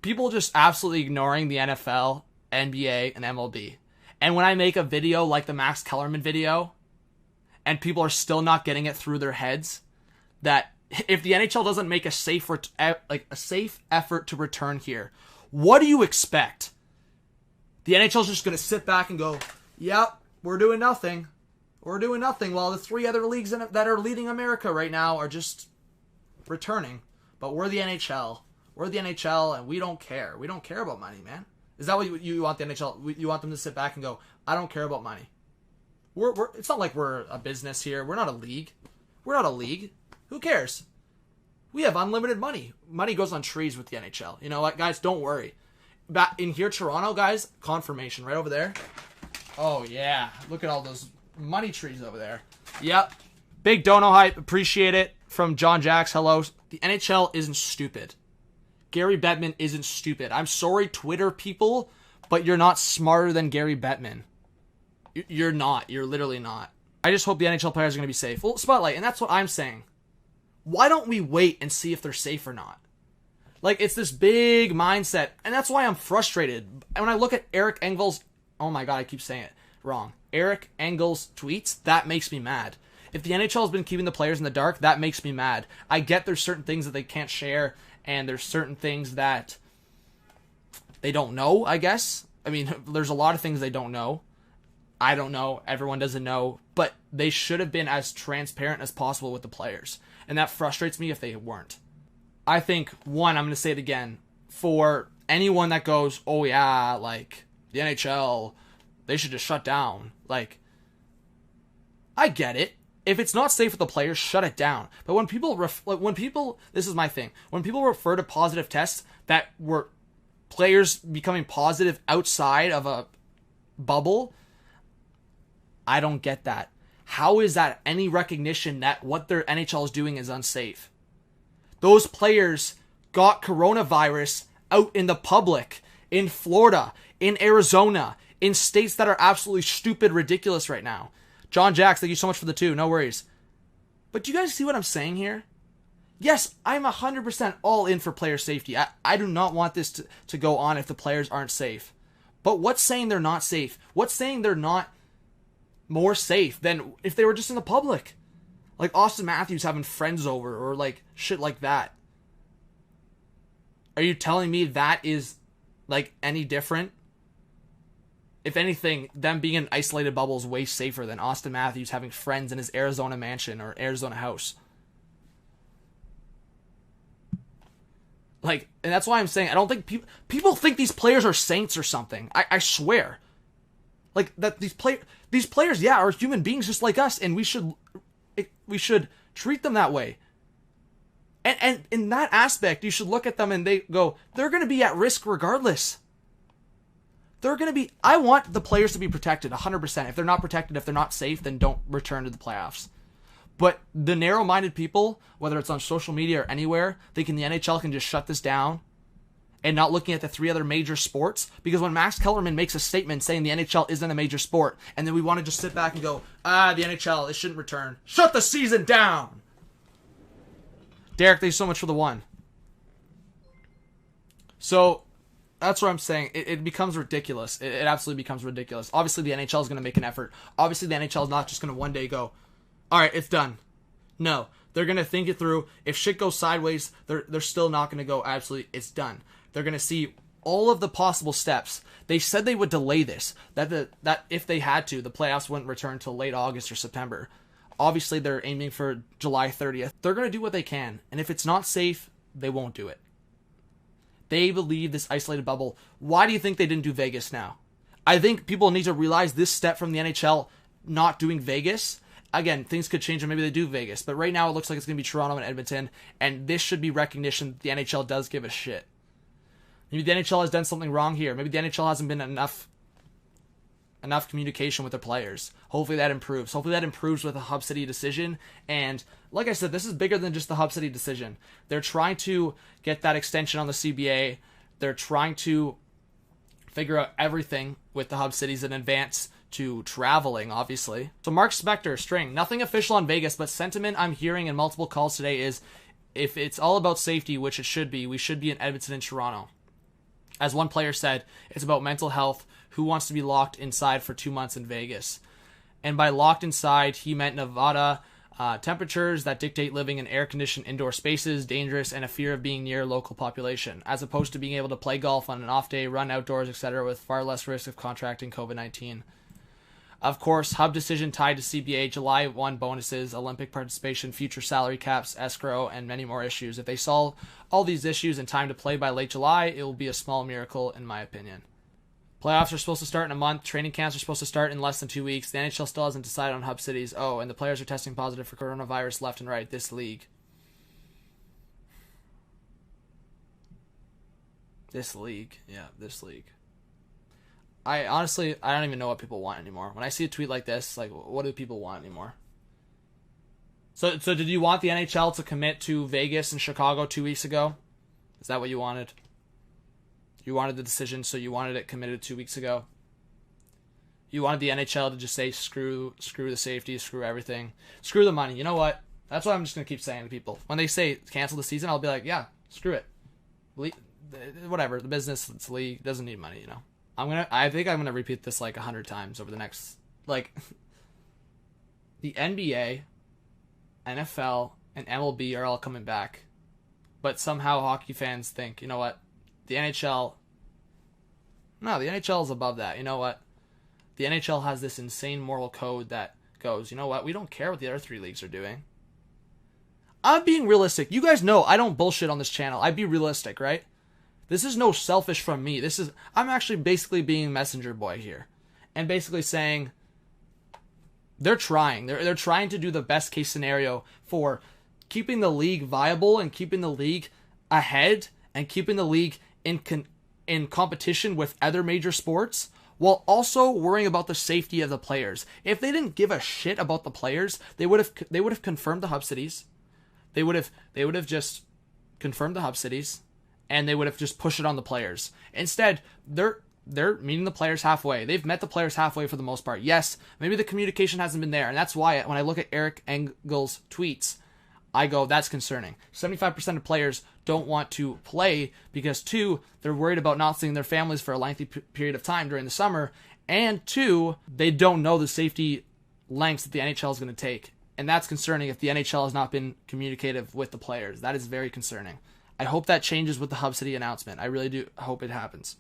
people just absolutely ignoring the NFL, NBA, and MLB. And when I make a video like the Max Kellerman video, and people are still not getting it through their heads, that if the NHL doesn't make a safe effort to return here, what do you expect? The NHL's just going to sit back and go, yep, we're doing nothing. We're doing nothing while the 3 other leagues that are leading America right now are just returning. But we're the NHL. We're the NHL, and we don't care. We don't care about money, man. Is that what you want the NHL? You want them to sit back and go, I don't care about money. It's not like we're a business here. We're not a league. We're not a league. Who cares? We have unlimited money. Money goes on trees with the NHL. You know what, guys? Don't worry. Back in here, Toronto, guys, confirmation right over there. Oh, yeah. Look at all those money trees over there. Yep. Big dono hype. Appreciate it. From John Jacks. Hello. The NHL isn't stupid. Gary Bettman isn't stupid. I'm sorry, Twitter people, but you're not smarter than Gary Bettman. You're not. You're literally not. I just hope the NHL players are going to be safe. Well, Spotlight, and that's what I'm saying. Why don't we wait and see if they're safe or not? Like, it's this big mindset, and that's why I'm frustrated. And when I look at Eric Engel's... Oh my god, I keep saying it wrong. Eric Engel's tweets, that makes me mad. If the NHL has been keeping the players in the dark, that makes me mad. I get there's certain things that they can't share, and there's certain things that they don't know, I guess. I mean, there's a lot of things they don't know. I don't know. Everyone doesn't know. But they should have been as transparent as possible with the players. And that frustrates me if they weren't. I think, one, I'm going to say it again, for anyone that goes, oh yeah, like, the NHL, they should just shut down. Like, I get it. If it's not safe for the players, shut it down. But when people, this is my thing, when people refer to positive tests that were players becoming positive outside of a bubble, I don't get that. How is that any recognition that what their NHL is doing is unsafe? Those players got coronavirus out in the public, in Florida, in Arizona, in states that are absolutely stupid, ridiculous right now. John Jacks, thank you so much for the 2. No worries. But do you guys see what I'm saying here? Yes, I'm 100% all in for player safety. I do not want this to go on if the players aren't safe. But what's saying they're not safe? What's saying they're not more safe than if they were just in the public? Like Austin Matthews having friends over or like shit like that. Are you telling me that is like any different? If anything, them being in an isolated bubble is way safer than Austin Matthews having friends in his Arizona mansion or Arizona house. Like, and that's why I'm saying I don't think people think these players are saints or something. I swear. Like that these players, yeah, are human beings just like us, and we should treat them that way. And in that aspect, you should look at them and they go, they're going to be at risk regardless. I want the players to be protected 100%. If they're not protected, if they're not safe, then don't return to the playoffs. But the narrow-minded people, whether it's on social media or anywhere, thinking the NHL can just shut this down and not looking at the 3 other major sports, because when Max Kellerman makes a statement saying the NHL isn't a major sport, and then we want to just sit back and go, the NHL, it shouldn't return. Shut the season down! Derek, thank you so much for the 1. So, that's what I'm saying. It becomes ridiculous. It absolutely becomes ridiculous. Obviously, the NHL is going to make an effort. Obviously, the NHL is not just going to one day go, all right, it's done. No, they're going to think it through. If shit goes sideways, they're still not going to go, absolutely, it's done. They're going to see all of the possible steps. They said they would delay this, that if they had to, the playoffs wouldn't return until late August or September. Obviously, they're aiming for July 30th. They're going to do what they can, and if it's not safe, they won't do it. They believe this isolated bubble. Why do you think they didn't do Vegas now? I think people need to realize this step from the NHL not doing Vegas. Again, things could change and maybe they do Vegas. But right now it looks like it's going to be Toronto and Edmonton. And this should be recognition that the NHL does give a shit. Maybe the NHL has done something wrong here. Maybe the NHL hasn't been enough communication with their players. Hopefully that improves. Hopefully that improves with a Hub City decision. And like I said, this is bigger than just the Hub City decision. They're trying to get that extension on the CBA. They're trying to figure out everything with the Hub Cities in advance to traveling, obviously. So Mark Spector, string, nothing official on Vegas, but sentiment I'm hearing in multiple calls today is if it's all about safety, which it should be, we should be in Edmonton and Toronto. As one player said, it's about mental health. Who wants to be locked inside for 2 months in Vegas? And by locked inside, he meant Nevada temperatures that dictate living in air-conditioned indoor spaces, dangerous, and a fear of being near local population, as opposed to being able to play golf on an off day, run outdoors, etc., with far less risk of contracting COVID-19. Of course, hub decision tied to CBA, July 1 bonuses, Olympic participation, future salary caps, escrow, and many more issues. If they solve all these issues in time to play by late July, it will be a small miracle, in my opinion. Playoffs are supposed to start in a month. Training camps are supposed to start in less than 2 weeks. The NHL still hasn't decided on hub cities. Oh, and the players are testing positive for coronavirus left and right. This league. This league. Yeah, this league. I honestly don't even know what people want anymore. When I see a tweet like this, like, what do people want anymore? So did you want the NHL to commit to Vegas and Chicago 2 weeks ago? Is that what you wanted? You wanted the decision, so you wanted it committed 2 weeks ago. You wanted the NHL to just say, screw the safety, screw everything, screw the money. You know what? That's what I'm just going to keep saying to people. When they say cancel the season, I'll be like, yeah, screw it. Whatever, the business, it's league, doesn't need money, you know. I think I'm gonna repeat this like 100 times over the next, like, the NBA, NFL, and MLB are all coming back, but somehow hockey fans think, you know what, the NHL is above that. You know what, the NHL has this insane moral code that goes, you know what, we don't care what the other 3 leagues are doing. I'm being realistic. You guys know I don't bullshit on this channel. I be realistic, right? This is no selfish from me. I'm actually basically being messenger boy here. And basically saying they're trying. They're trying to do the best case scenario for keeping the league viable and keeping the league ahead and keeping the league in competition with other major sports, while also worrying about the safety of the players. If they didn't give a shit about the players, they would have confirmed the hub cities. They would have just confirmed the hub cities. And they would have just pushed it on the players. Instead, they're meeting the players halfway. They've met the players halfway for the most part. Yes, maybe the communication hasn't been there, and that's why when I look at Eric Engel's tweets, I go, that's concerning. 75% of players don't want to play because 2, they're worried about not seeing their families for a lengthy period of time during the summer, and 2, they don't know the safety lengths that the NHL is going to take. And that's concerning if the NHL has not been communicative with the players. That is very concerning. I hope that changes with the Hub City announcement. I really do hope it happens.